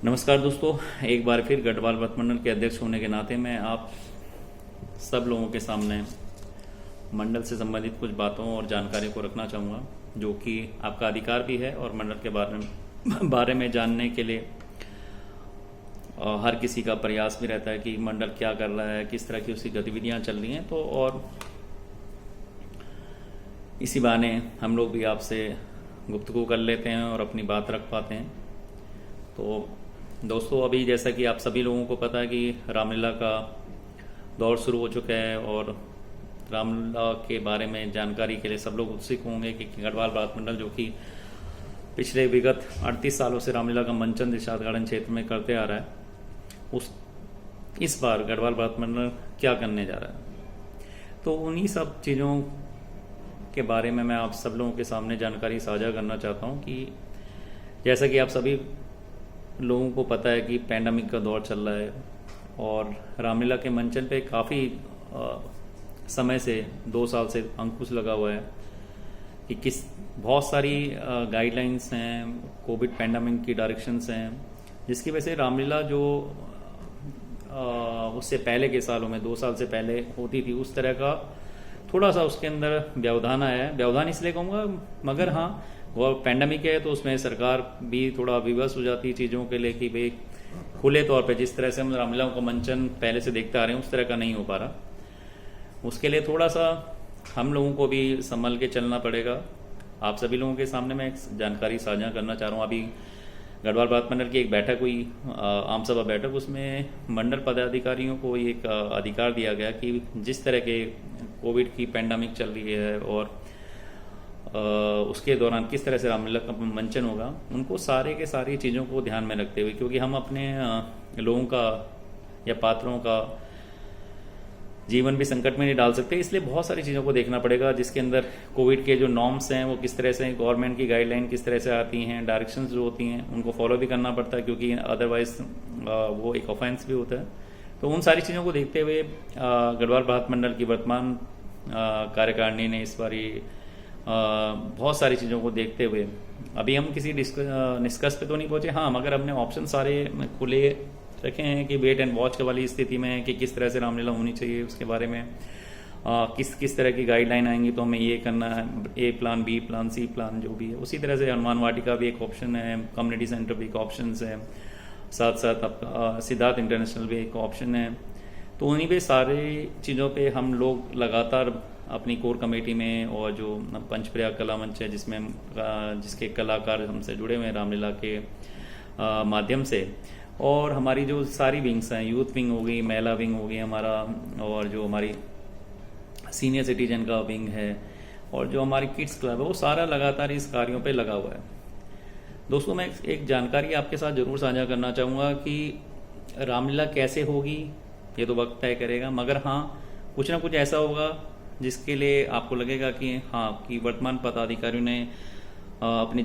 नमस्कार दोस्तों, एक बार फिर गढ़वाल व्रत मंडल के अध्यक्ष होने के नाते मैं आप सब लोगों के सामने मंडल से संबंधित कुछ बातों और जानकारी को रखना चाहूँगा, जो कि आपका अधिकार भी है और मंडल के बारे में जानने के लिए हर किसी का प्रयास भी रहता है कि मंडल क्या कर रहा है, किस तरह की उसकी गतिविधियाँ चल रही हैं। तो और इसी बहाने हम लोग भी आपसे गुफ्तगू कर लेते हैं और अपनी बात रख पाते हैं। तो दोस्तों, अभी जैसा कि आप सभी लोगों को पता है कि रामलीला का दौर शुरू हो चुका है और रामलीला के बारे में जानकारी के लिए सब लोग उत्सुक होंगे कि गढ़वाल व्रत मंडल, जो कि पिछले विगत 38 सालों से रामलीला का मंचन निषाद गार्डन क्षेत्र में करते आ रहा है, इस बार गढ़वाल व्रत मंडल क्या करने जा रहा है। तो उन्हीं सब चीज़ों के बारे में मैं आप सब लोगों के सामने जानकारी साझा करना चाहता हूँ कि जैसा कि आप सभी लोगों को पता है कि पैंडेमिक का दौर चल रहा है और रामलीला के मंचन पे काफ़ी समय से 2 साल से अंकुश लगा हुआ है कि बहुत सारी गाइडलाइंस हैं, कोविड पैंडेमिक की डायरेक्शंस हैं, जिसकी वजह से रामलीला जो उससे पहले के सालों में 2 साल से पहले होती थी, उस तरह का थोड़ा सा उसके अंदर व्यवधान आया है। व्यवधान इसलिए कहूँगा, मगर हाँ, वो पैंडेमिक है तो उसमें सरकार भी थोड़ा विवश हो जाती है चीज़ों के लिए कि भाई खुले तौर पे जिस तरह से हम रामलीला का मंचन पहले से देखते आ रहे हैं उस तरह का नहीं हो पा रहा। उसके लिए थोड़ा सा हम लोगों को भी संभल के चलना पड़ेगा। आप सभी लोगों के सामने मैं एक जानकारी साझा करना चाह रहा हूँ। अभी गढ़वाल व्रत मंडल की एक बैठक हुई, आम सभा बैठक, उसमें मंडल पदाधिकारियों को एक अधिकार दिया गया कि जिस तरह के कोविड की पैंडेमिक चल रही है और उसके दौरान किस तरह से रामलीला का मंचन होगा, उनको सारे के सारी चीज़ों को ध्यान में रखते हुए, क्योंकि हम अपने लोगों का या पात्रों का जीवन भी संकट में नहीं डाल सकते, इसलिए बहुत सारी चीज़ों को देखना पड़ेगा, जिसके अंदर कोविड के जो नॉर्म्स हैं वो किस तरह से, गवर्नमेंट की गाइडलाइन किस तरह से आती हैं, डायरेक्शंस जो होती हैं उनको फॉलो भी करना पड़ता है, क्योंकि अदरवाइज वो एक ऑफेंस भी होता है। तो उन सारी चीज़ों को देखते हुए गढ़वाल व्रत मंडल की वर्तमान कार्यकारिणी ने इस बारी बहुत सारी चीज़ों को देखते हुए, अभी हम किसी निष्कर्ष पे तो नहीं पहुंचे, हाँ, मगर हमने ऑप्शन सारे खुले रखे हैं कि वेट एंड वॉच वाली स्थिति में कि किस तरह से रामलीला होनी चाहिए, उसके बारे में किस तरह की गाइडलाइन आएंगी तो हमें ये करना है, ए प्लान, बी प्लान, सी प्लान जो भी है। उसी तरह से हनुमान वाटिका भी एक ऑप्शन है, कम्युनिटी सेंटर भी एक ऑप्शन है, साथ साथ आपका सिद्धार्थ इंटरनेशनल भी एक ऑप्शन है। तो उन्हीं पे सारी चीज़ों पे हम लोग लगातार अपनी कोर कमेटी में, और जो पंचप्रयाग कला मंच है जिसके कलाकार हमसे जुड़े हुए हैं रामलीला के माध्यम से, और हमारी जो सारी विंग्स हैं, यूथ विंग हो गई, महिला विंग हो गई हमारा, और जो हमारी सीनियर सिटीजन का विंग है, और जो हमारी किड्स क्लब है, वो सारा लगातार इस कार्यों पे लगा हुआ है। दोस्तों, मैं एक जानकारी आपके साथ जरूर साझा करना चाहूँगा कि रामलीला कैसे होगी ये तो वक्त तय करेगा, मगर हाँ, कुछ ना कुछ ऐसा होगा जिसके लिए आपको लगेगा कि हाँ, कि वर्तमान पदाधिकारियों ने अपनी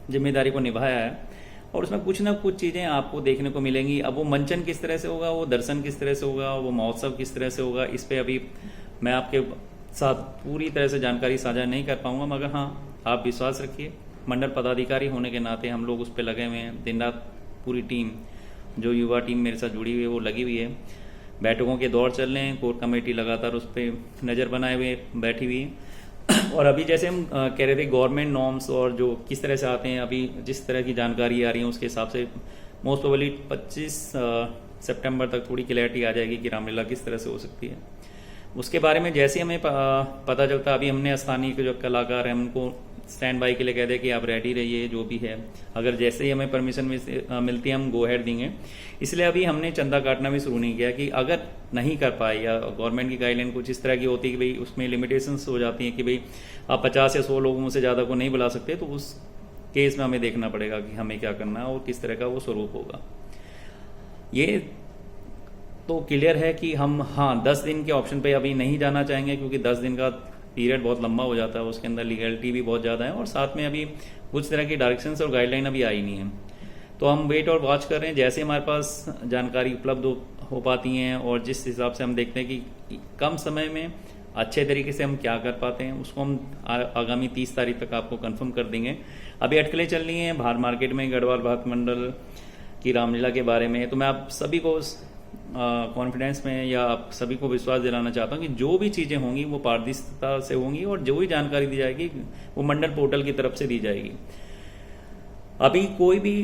जिम्मेदारी को निभाया है, और उसमें कुछ ना कुछ चीज़ें आपको देखने को मिलेंगी। अब वो मंचन किस तरह से होगा, वो दर्शन किस तरह से होगा, वो महोत्सव किस तरह से होगा, इस पे अभी मैं आपके साथ पूरी तरह से जानकारी साझा नहीं कर पाऊंगा, मगर हाँ, आप विश्वास रखिए, मंडल पदाधिकारी होने के नाते हम लोग उस पर लगे हुए हैं। दिन रात पूरी टीम, जो युवा टीम मेरे साथ जुड़ी हुई है, वो लगी हुई है। बैठकों के दौर चल रहे हैं, कोर कमेटी लगातार उस पर नज़र बनाए हुए बैठी हुई है। और अभी जैसे हम कह रहे थे, गवर्नमेंट नॉर्म्स और जो किस तरह से आते हैं, अभी जिस तरह की जानकारी आ रही है उसके हिसाब से मोस्ट प्रोबेबली 25 सितंबर तक थोड़ी क्लैरिटी आ जाएगी कि रामलीला किस तरह से हो सकती है। उसके बारे में जैसे हमें पता चलता, अभी हमने स्थानीय के जो कलाकार हैं उनको स्टैंड बाई के लिए कह दे कि आप रेडी रहिए, जो भी है, अगर जैसे ही हमें परमिशन मिलती है हम गो हेड देंगे। इसलिए अभी हमने चंदा काटना भी शुरू नहीं किया कि अगर नहीं कर पाए, या गवर्नमेंट की गाइडलाइन कुछ इस तरह की होती है कि भाई उसमें लिमिटेशंस हो जाती हैं कि भाई आप 50 या 100 लोगों से ज़्यादा को नहीं बुला सकते, तो उस केस में हमें देखना पड़ेगा कि हमें क्या करना है और किस तरह का वो स्वरूप होगा। ये तो क्लियर है कि हम, हाँ, 10 दिन के ऑप्शन पे अभी नहीं जाना चाहेंगे, क्योंकि 10 दिन का पीरियड बहुत लंबा हो जाता है, उसके अंदर लीगलिटी भी बहुत ज़्यादा है, और साथ में अभी कुछ तरह की डायरेक्शंस और गाइडलाइन अभी आई नहीं है। तो हम वेट और वॉच कर रहे हैं, जैसे हमारे पास जानकारी उपलब्ध हो पाती हैं और जिस हिसाब से हम देखते हैं कि कम समय में अच्छे तरीके से हम क्या कर पाते हैं उसको हम आगामी 30 तारीख तक आपको कंफर्म कर देंगे। अभी अटकलें चल रही हैं बाहर मार्केट में गढ़वाल भात मंडल की रामलीला के बारे में, तो मैं आप सभी को कॉन्फिडेंस में या आप सभी को विश्वास दिलाना चाहता हूं कि जो भी चीज़ें होंगी वो पारदर्शिता से होंगी और जो भी जानकारी दी जाएगी वो मंडल पोर्टल की तरफ से दी जाएगी। अभी कोई भी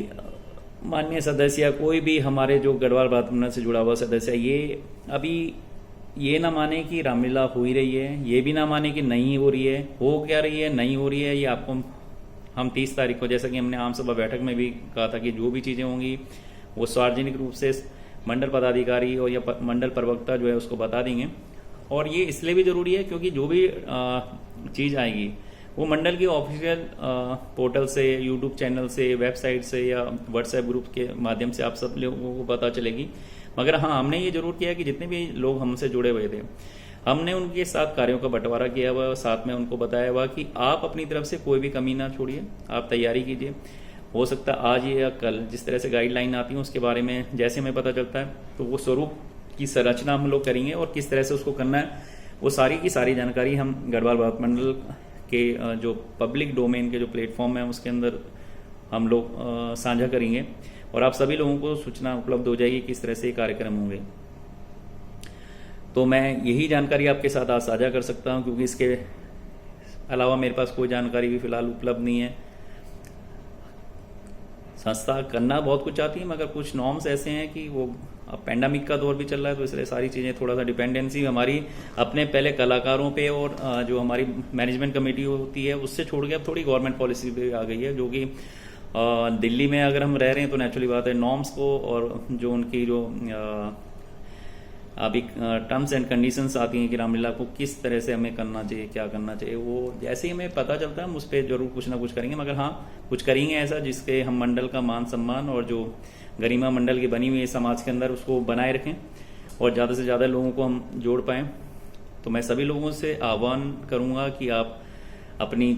माननीय सदस्य या कोई भी हमारे जो गढ़वाल भात मंडल से जुड़ा हुआ सदस्य ये अभी ये ना माने कि रामलीला हो ही रही है, ये भी ना माने कि नहीं हो रही है, हो क्या रही है नहीं हो रही है, ये आपको हम 30 तारीख को, जैसा कि हमने आम सभा बैठक में भी कहा था कि जो भी चीज़ें होंगी वो सार्वजनिक रूप से मंडल पदाधिकारी और या मंडल प्रवक्ता जो है उसको बता देंगे। और ये इसलिए भी ज़रूरी है क्योंकि जो भी चीज़ आएगी वो मंडल की ऑफिशियल पोर्टल से, यूट्यूब चैनल से, वेबसाइट से या व्हाट्सएप ग्रुप के माध्यम से आप सब लोगों को पता चलेगी। मगर हाँ, हमने ये जरूर किया कि जितने भी लोग हमसे जुड़े हुए थे हमने उनके साथ कार्यों का बंटवारा किया हुआ, साथ में उनको बताया हुआ कि आप अपनी तरफ से कोई भी कमी ना छोड़िए, आप तैयारी कीजिए। हो सकता है आज या कल जिस तरह से गाइडलाइन आती है उसके बारे में जैसे हमें पता चलता है तो वो स्वरूप की संरचना हम लोग करेंगे और किस तरह से उसको करना है वो सारी की सारी जानकारी हम गढ़वाल भात मंडल के जो पब्लिक डोमेन के जो प्लेटफॉर्म है उसके अंदर हम लोग साझा करेंगे और आप सभी लोगों को सूचना उपलब्ध हो जाएगी किस तरह से कार्यक्रम होंगे। तो मैं यही जानकारी आपके साथ आज साझा कर सकता हूं क्योंकि इसके अलावा मेरे पास कोई जानकारी भी फिलहाल उपलब्ध नहीं है। संस्था करना बहुत कुछ चाहती है मगर कुछ नॉर्म्स ऐसे हैं कि वो अब पेंडेमिक का दौर भी चल रहा है तो इसलिए सारी चीज़ें थोड़ा सा डिपेंडेंसी हमारी अपने पहले कलाकारों पे और जो हमारी मैनेजमेंट कमेटी होती है उससे छोड़ के अब थोड़ी गवर्नमेंट पॉलिसी भी आ गई है, जो कि दिल्ली में अगर हम रह रहे हैं तो नेचुरली बात है नॉर्म्स को और जो उनकी जो अभी टर्म्स एंड कंडीशंस आती हैं कि रामलीला को किस तरह से हमें करना चाहिए, क्या करना चाहिए, वो जैसे ही हमें पता चलता है हम उस पर जरूर कुछ ना कुछ करेंगे। मगर हाँ, कुछ करेंगे ऐसा जिसके हम मंडल का मान सम्मान और जो गरिमा मंडल की बनी हुई है समाज के अंदर उसको बनाए रखें और ज़्यादा से ज़्यादा लोगों को हम जोड़ पाएँ। तो मैं सभी लोगों से आह्वान करूँगा कि आप अपनी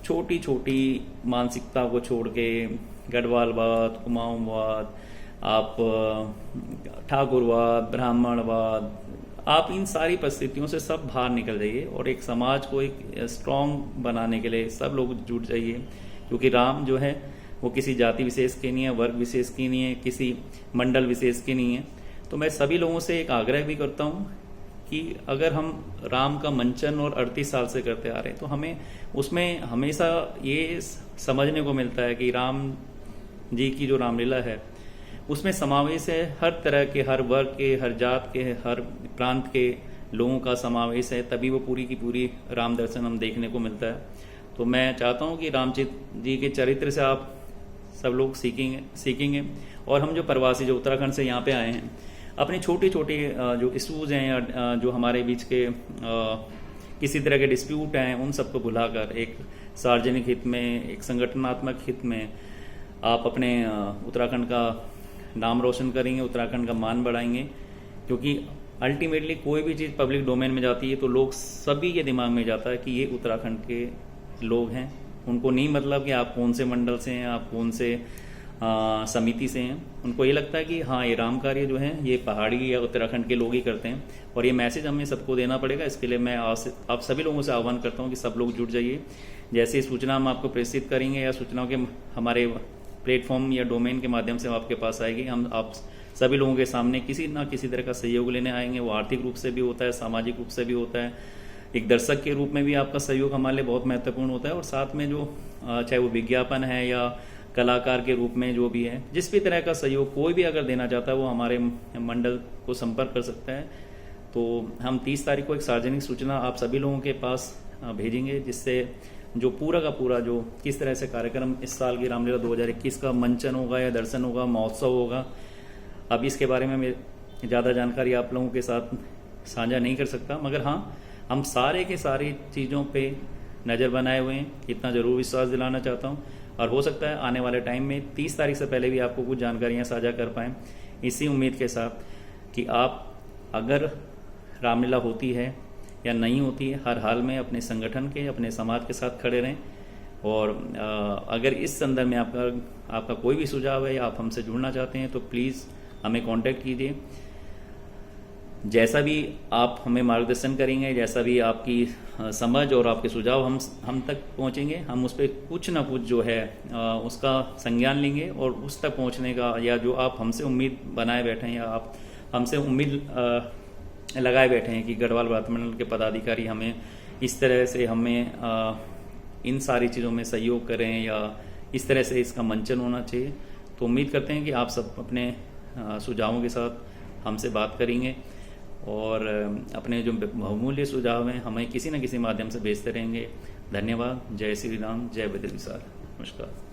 छोटी छोटी मानसिकता को छोड़ के गढ़वालवाद, कुमाऊँवाद, आप ठाकुरवाद, ब्राह्मणवाद, आप इन सारी परिस्थितियों से सब बाहर निकल जाइए और एक समाज को एक स्ट्रांग बनाने के लिए सब लोग जुट जाइए। क्योंकि राम जो है वो किसी जाति विशेष के नहीं है, वर्ग विशेष की नहीं है, किसी मंडल विशेष की नहीं है। तो मैं सभी लोगों से एक आग्रह भी करता हूँ कि अगर हम राम का मंचन और 38 साल से करते आ रहे हैं तो हमें उसमें हमेशा ये समझने को मिलता है कि राम जी की जो रामलीला है उसमें समावेश है हर तरह के, हर वर्ग के, हर जात के, हर प्रांत के लोगों का समावेश है, तभी वो पूरी की पूरी राम दर्शन हम देखने को मिलता है। तो मैं चाहता हूँ कि रामचंद्र जी के चरित्र से आप सब लोग सीखेंगे और हम जो प्रवासी जो उत्तराखंड से यहाँ पे आए हैं अपने छोटे छोटे जो इशूज़ हैं या जो हमारे बीच के किसी तरह के डिस्प्यूट हैं उन सबको भुलाकर एक सार्वजनिक हित में, एक संगठनात्मक हित में आप अपने उत्तराखंड का नाम रोशन करेंगे, उत्तराखंड का मान बढ़ाएंगे। क्योंकि अल्टीमेटली कोई भी चीज़ पब्लिक डोमेन में जाती है तो लोग सभी के दिमाग में जाता है कि ये उत्तराखंड के लोग हैं। उनको नहीं मतलब कि आप कौन से मंडल से हैं, आप कौन से समिति से हैं। उनको ये लगता है कि हाँ ये राम कार्य जो है ये पहाड़ी या उत्तराखंड के लोग ही करते हैं और ये मैसेज हमें सबको देना पड़ेगा। इसके लिए मैं आप सभी लोगों से आह्वान करता हूँ कि सब लोग जुट जाइए। जैसे ही सूचना हम आपको प्रेषित करेंगे या सूचनाओं के हमारे प्लेटफॉर्म या डोमेन के माध्यम से आपके पास आएगी, हम आप सभी लोगों के सामने किसी ना किसी तरह का सहयोग लेने आएंगे। वो आर्थिक रूप से भी होता है, सामाजिक रूप से भी होता है, एक दर्शक के रूप में भी आपका सहयोग हमारे लिए बहुत महत्वपूर्ण होता है और साथ में जो चाहे वो विज्ञापन है या कलाकार के रूप में जो भी है, जिस भी तरह का सहयोग कोई भी अगर देना चाहता है वो हमारे मंडल को संपर्क कर सकता है। तो हम 30 तारीख को एक सार्वजनिक सूचना आप सभी लोगों के पास भेजेंगे जिससे जो पूरा का पूरा जो किस तरह से कार्यक्रम इस साल की रामलीला 2021 का मंचन होगा या दर्शन होगा, महोत्सव होगा, अब इसके बारे में मैं ज़्यादा जानकारी आप लोगों के साथ साझा नहीं कर सकता। मगर हाँ, हम सारे के सारी चीज़ों पे नज़र बनाए हुए हैं, इतना ज़रूर विश्वास दिलाना चाहता हूँ। और हो सकता है आने वाले टाइम में 30 तारीख से पहले भी आपको कुछ जानकारियाँ साझा कर पाएँ, इसी उम्मीद के साथ कि आप अगर रामलीला होती है या नहीं होती है, हर हाल में अपने संगठन के, अपने समाज के साथ खड़े रहें। और अगर इस संदर्भ में आपका कोई भी सुझाव है या आप हमसे जुड़ना चाहते हैं तो प्लीज़ हमें कांटेक्ट कीजिए। जैसा भी आप हमें मार्गदर्शन करेंगे, जैसा भी आपकी समझ और आपके सुझाव हम तक पहुंचेंगे, हम उस पर कुछ ना कुछ जो है उसका संज्ञान लेंगे और उस तक पहुंचने का, या जो आप हमसे उम्मीद बनाए बैठे हैं या आप हमसे उम्मीद लगाए बैठे हैं कि गढ़वाल व्रतमंडल के पदाधिकारी हमें इस तरह से हमें इन सारी चीज़ों में सहयोग करें या इस तरह से इसका मंचन होना चाहिए, तो उम्मीद करते हैं कि आप सब अपने सुझावों के साथ हमसे बात करेंगे और अपने जो बहुमूल्य सुझाव हैं हमें किसी न किसी माध्यम से भेजते रहेंगे। धन्यवाद। जय श्री राम, जय बद्र विशाल। नमस्कार।